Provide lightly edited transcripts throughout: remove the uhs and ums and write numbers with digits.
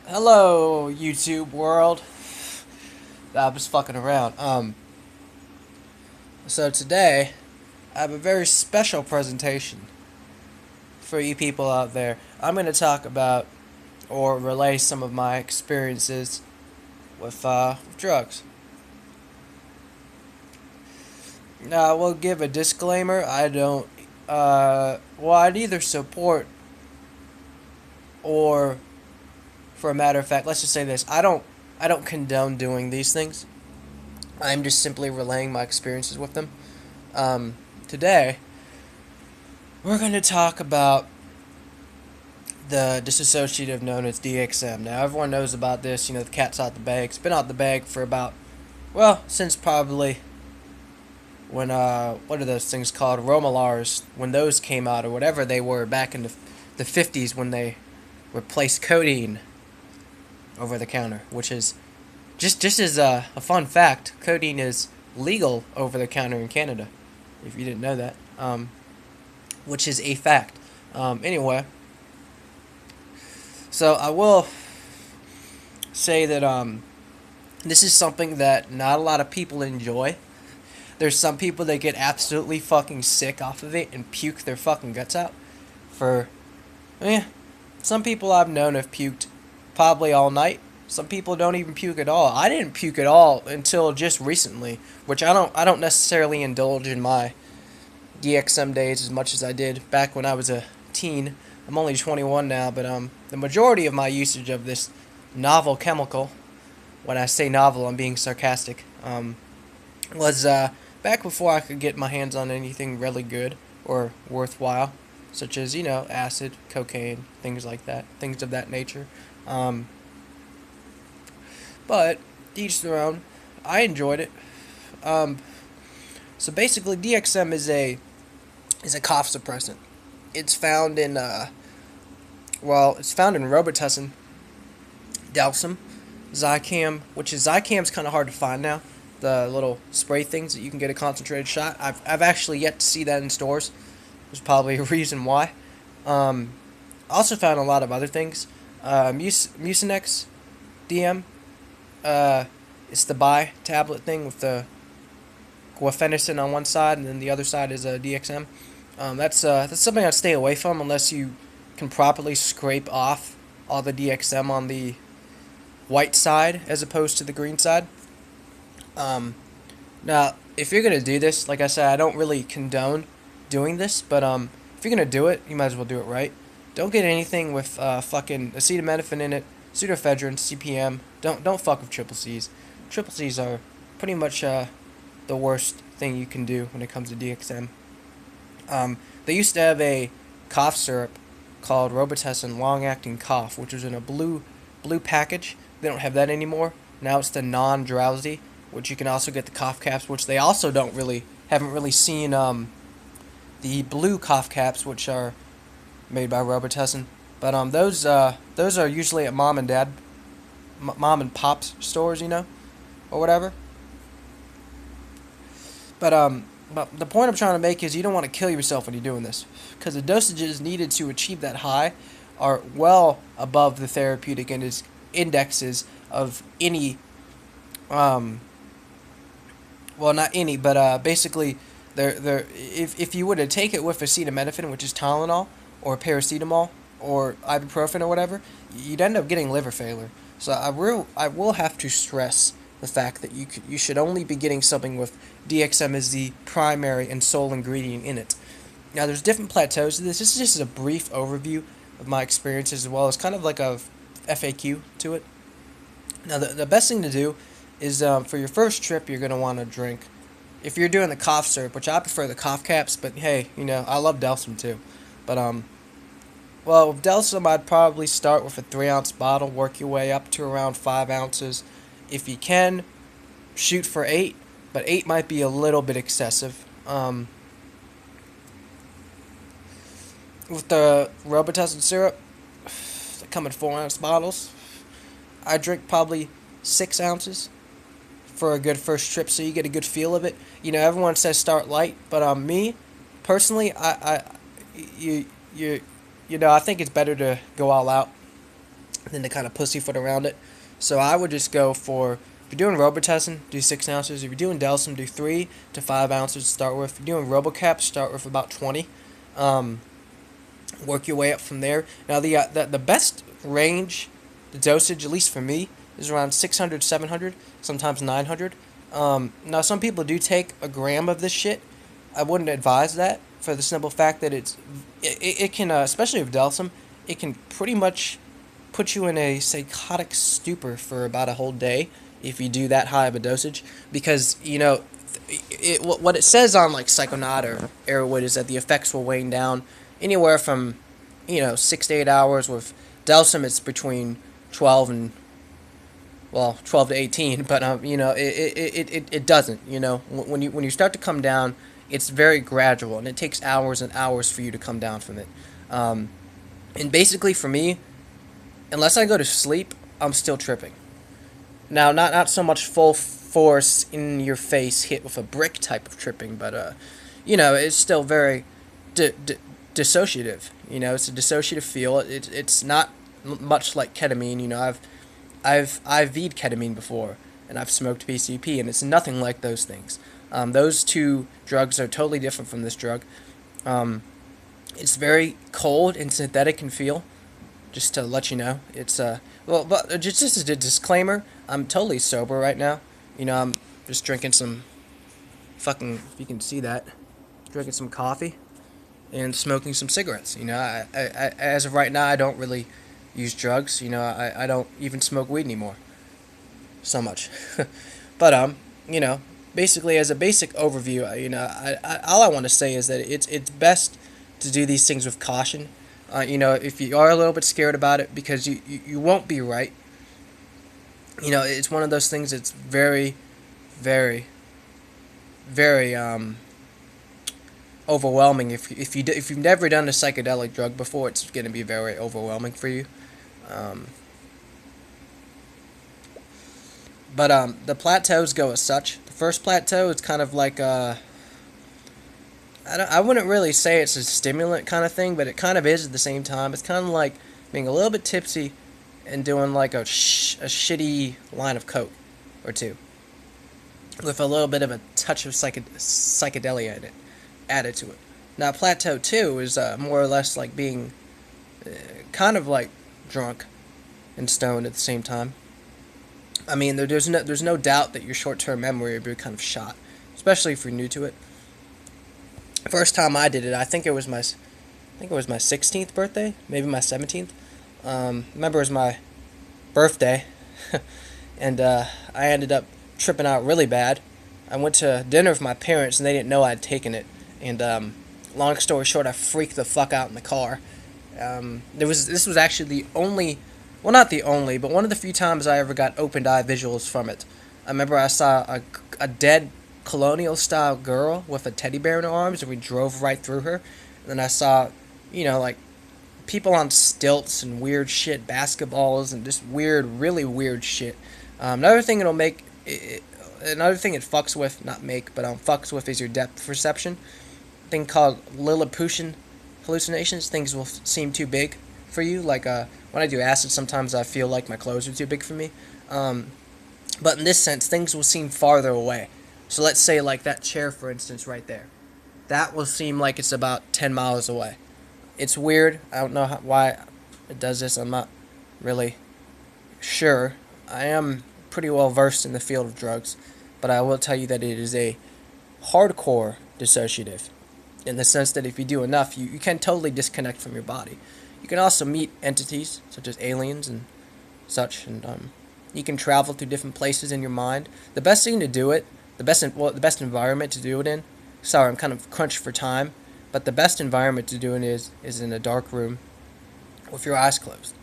Hello, YouTube world. I'm just fucking around. So today I have a very special presentation for you people out there. I'm going to talk about or relay some of my experiences with drugs. Now, I will give a disclaimer. I don't. I'd either support or, for a matter of fact, let's just say this: I don't. I don't condone doing these things. I'm just simply relaying my experiences with them. Today, we're going to talk about the dissociative known as DXM. Now, everyone knows about this. You know, the cat's out the bag. It's been out the bag for about, well, since probably when, what are those things called? Romalars, when those came out, or whatever they were back in the 50s when they replaced codeine over the counter, which is just as a fun fact, codeine is legal over the counter in Canada, if you didn't know that, which is a fact. Anyway, so I will say that this is something that not a lot of people enjoy. There's some people that get absolutely fucking sick off of it and puke their fucking guts out. For, some people I've known have puked probably all night. Some people don't even puke at all. I didn't puke at all until just recently, which I don't necessarily indulge in my DXM days as much as I did back when I was a teen. I'm only 21 now, but the majority of my usage of this novel chemical, when I say novel, I'm being sarcastic, was back before I could get my hands on anything really good or worthwhile, such as, acid, cocaine, things like that, things of that nature. But each their own. I enjoyed it. So basically, DXM is a cough suppressant. It's found in it's found in Robitussin, Delsum, Zicam, which is Zicam's kind of hard to find now. The little spray things that you can get a concentrated shot. I've actually yet to see that in stores. There's probably a reason why. Also found a lot of other things. Mucinex, DM. It's the tablet thing with the guaifenesin on one side, and then the other side is a DXM. That's something I'd stay away from unless you can properly scrape off all the DXM on the white side as opposed to the green side. Now, if you're gonna do this, like I said, I don't really condone doing this, but if you're gonna do it, you might as well do it right. Don't get anything with fucking acetaminophen in it, pseudoephedrine, CPM. Don't fuck with triple C's. Triple C's are pretty much the worst thing you can do when it comes to DXM. They used to have a cough syrup called Robitussin long-acting cough, which was in a blue package. They don't have that anymore. Now it's the non-drowsy, which you can also get the cough caps, which they also haven't really seen the blue cough caps, which are made by Robitussin. But those are usually at mom and pop's stores, or whatever. But the point I'm trying to make is you don't want to kill yourself when you're doing this, because the dosages needed to achieve that high are well above the therapeutic indexes of any, well, not any, but basically, if you were to take it with acetaminophen, which is Tylenol or paracetamol or ibuprofen or whatever, you'd end up getting liver failure. So I will have to stress the fact that you should only be getting something with DXM as the primary and sole ingredient in it. Now, there's different plateaus to this. This is just a brief overview of my experiences as well. It's kind of like a FAQ to it. Now, the best thing to do is for your first trip, you're going to want to drink. If you're doing the cough syrup, which I prefer the cough caps, but hey, I love Delsum too. But, well, with Delsum, I'd probably start with a 3-ounce bottle, work your way up to around 5 ounces. If you can, shoot for 8, but 8 might be a little bit excessive. With the Robitussin syrup, they come in 4-ounce bottles. I drink probably 6 ounces for a good first trip, so you get a good feel of it. Everyone says start light, but me, personally, I think it's better to go all out. than to kind of pussyfoot around it. So I would just go for, if you're doing Robitussin, do 6 ounces. If you're doing Delsum, do 3 to 5 ounces to start with. If you're doing RoboCap, start with about 20. Work your way up from there. Now the best range, the dosage, at least for me, is around 600, 700, sometimes 900. Now some people do take a gram of this shit. I wouldn't advise that for the simple fact that it can, especially with Delsum, it can pretty much put you in a psychotic stupor for about a whole day if you do that high of a dosage, because what it says on like Psychonaut or Arrowwood is that the effects will wane down anywhere from 6 to 8 hours. With Delsum it's between 12 to 18, but it doesn't. When you start to come down, it's very gradual, and it takes hours and hours for you to come down from it. And basically for me, unless I go to sleep, I'm still tripping. Now, not so much full force in your face hit with a brick type of tripping, but it's still very dissociative. It's a dissociative feel. It's not much like ketamine. I've IV'd ketamine before, and I've smoked PCP, and it's nothing like those things. Those two drugs are totally different from this drug. It's very cold and synthetic in feel. Just to let you know, it's but just as a disclaimer, I'm totally sober right now. I'm just drinking some fucking, if you can see that, drinking some coffee and smoking some cigarettes. I as of right now, I don't really use drugs. I don't even smoke weed anymore. So much. But basically as a basic overview, all I want to say is that it's best to do these things with caution. If you are a little bit scared about it, because you won't be right. It's one of those things that's very, very, very overwhelming. If you've never done a psychedelic drug before, it's going to be very overwhelming for you. But the plateaus go as such. The first plateau is kind of like I wouldn't really say it's a stimulant kind of thing, but it kind of is at the same time. It's kind of like being a little bit tipsy and doing like a shitty line of coke or two, with a little bit of a touch of psychedelia added to it. Now plateau 2 is more or less like being kind of like drunk and stoned at the same time. I mean, there's no doubt that your short-term memory will be kind of shot, especially if you're new to it. First time I did it, I think it was my 16th birthday, maybe my 17th. Remember, it was my birthday, and I ended up tripping out really bad. I went to dinner with my parents, and they didn't know I'd taken it. And long story short, I freaked the fuck out in the car. This was actually the only, well, not the only, but one of the few times I ever got open-eye visuals from it. I remember I saw a dead colonial-style girl with a teddy bear in her arms, and we drove right through her. And then I saw, like people on stilts and weird shit, basketballs, and just really weird shit. Another thing it fucks with, not make, but fucks with, is your depth perception. A thing called Lilliputian hallucinations. Things will seem too big for you. Like when I do acid, sometimes I feel like my clothes are too big for me. But in this sense, things will seem farther away. So let's say like that chair, for instance, right there. That will seem like it's about 10 miles away. It's weird. I don't know why it does this. I'm not really sure. I am pretty well versed in the field of drugs, but I will tell you that it is a hardcore dissociative, in the sense that if you do enough, you can totally disconnect from your body. You can also meet entities, such as aliens and such, and you can travel to different places in your mind. The best thing to do it, the best environment to do it in, sorry, I'm kind of crunched for time, but the best environment to do it is in a dark room with your eyes closed,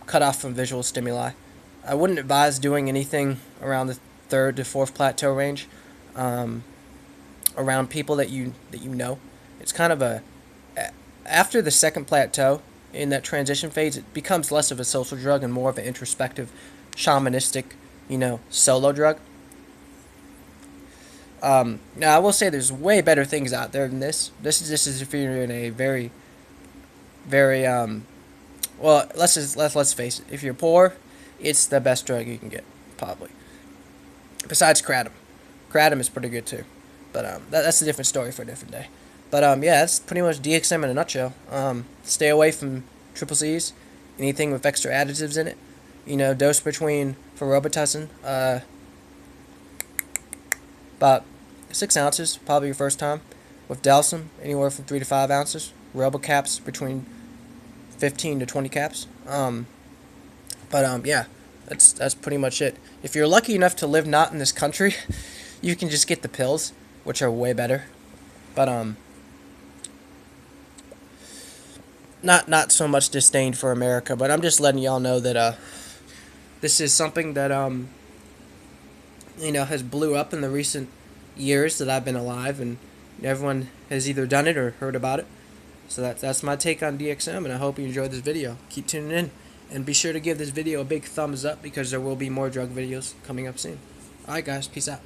cut off from visual stimuli. I wouldn't advise doing anything around the 3rd to 4th plateau range, around people that you know. It's kind of after the 2nd plateau, in that transition phase, it becomes less of a social drug and more of an introspective, shamanistic, solo drug. Now I will say there's way better things out there than this. This is if you're in a very, very Well, let's face it. If you're poor, it's the best drug you can get, probably. Besides kratom. Kratom is pretty good too, but that's a different story for a different day. But yeah, that's pretty much DXM in a nutshell. Stay away from triple C's, anything with extra additives in it. You know, dose between for Robitussin, about 6 ounces, probably your first time. With Delsum, anywhere from 3 to 5 ounces. Robocaps between 15 to 20 caps. Yeah, that's pretty much it. If you're lucky enough to live not in this country, you can just get the pills, which are way better. But not so much disdain for America, but I'm just letting y'all know that this is something that has blew up in the recent years that I've been alive, and everyone has either done it or heard about it. So that's my take on DXM, and I hope you enjoyed this video. Keep tuning in, and be sure to give this video a big thumbs up because there will be more drug videos coming up soon. Alright guys, peace out.